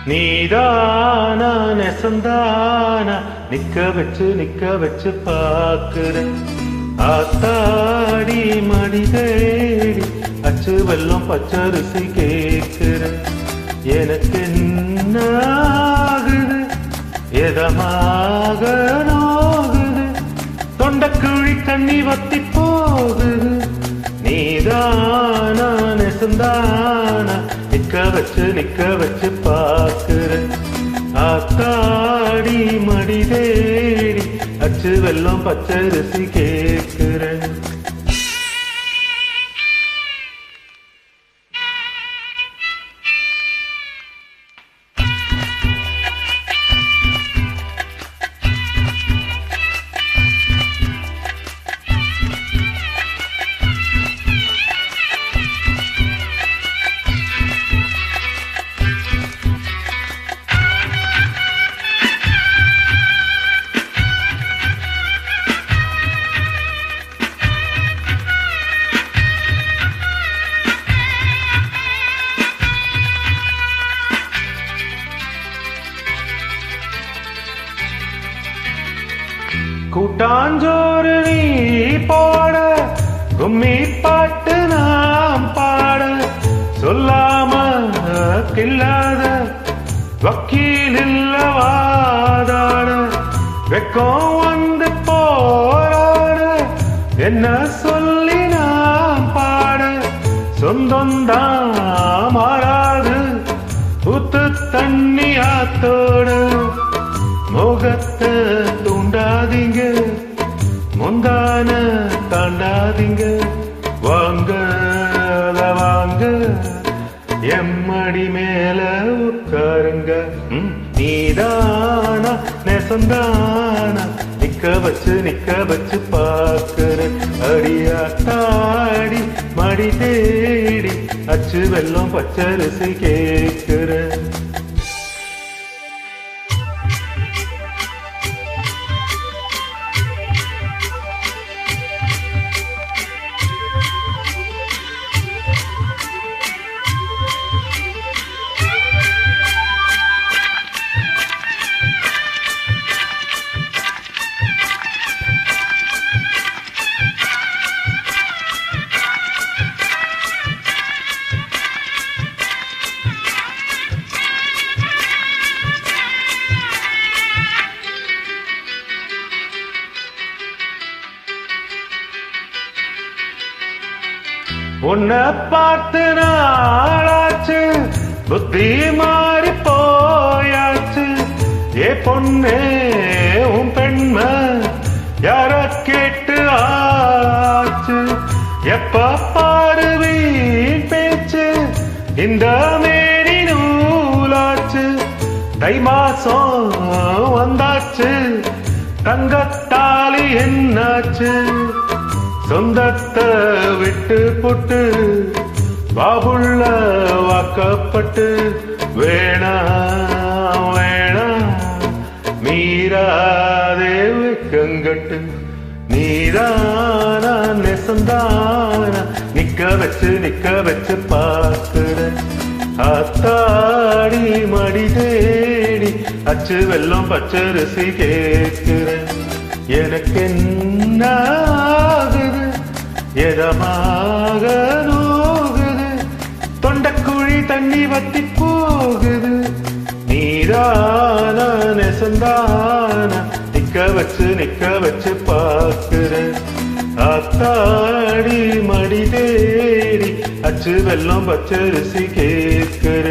நீதானா நெசந்தானா நிக்க வச்சு பாக்குற ஆத்தாடி மடி தேடி அச்சு வெல்லம் பச்சரிசி கேக்குற எனக்கு என்ன ஆகுது எதமாக நோகுது தொண்டக்குழி தண்ணி வத்தி போகுது நீதானா நெசந்தானா நிக்க வச்சு பாக்குற ஆத்தாடி மடி தேடி அச்சு வெல்லம் பச்சரிசி கேக்குற கூட்டாஞ்சோறு நீ போட கும்மி பாட்டு நாம் பாட சொல்லாம கில்லாத வக்கீல் இல்லவாதாட வெக்கம் வந்து போராட என்ன சொல்லி நாம் பாட சொந்தந்தான் மாறாது ஊத்து தண்ணி ஆத்தோடு முகத்தை தூண்டாதீங்க முந்தான தாண்டாதீங்க வாங்க வாங்க எம்மடி மேல உட்காருங்க நீதானா நெசந்தானா நிக்க வச்சு பாக்குற அடியாத்தாடி மடி தேடி அச்சு வெல்லம் பச்சரிசி கேக்குற உன்னை பார்த்து நாளாச்சு புத்தி மாறி போயாச்சு ஏ பொண்ணே உன் பெண்மை யார கேட்டு ஆச்சு எப்ப பாருவீன் பேச்சு இந்த மேரி நூலாச்சு தை மாசம் வந்தாச்சு தங்கத்தாலி என்னாச்சு சொந்தத்தை விட்டு புட்டு பாபுள்ள வாக்கப்பட்டு வேணாம் மீறாதே வெக்கங்கட்டு நீதானா நெசந்தானா நிக்க வச்சு பாக்குற ஆத்தாடி மடி தேடி அச்சு வெல்லம் பச்சரிசி கேக்குற எனக்கு என்ன ஆகுது எதமாக நோகுது தொண்டக்குழி தண்ணி வத்தி போகுது நீதானா நெசந்தானா நிக்க வச்சு பாக்குற ஆத்தாடி மடி தேடி அச்சு வெல்லம் பச்சரிசி கேக்குற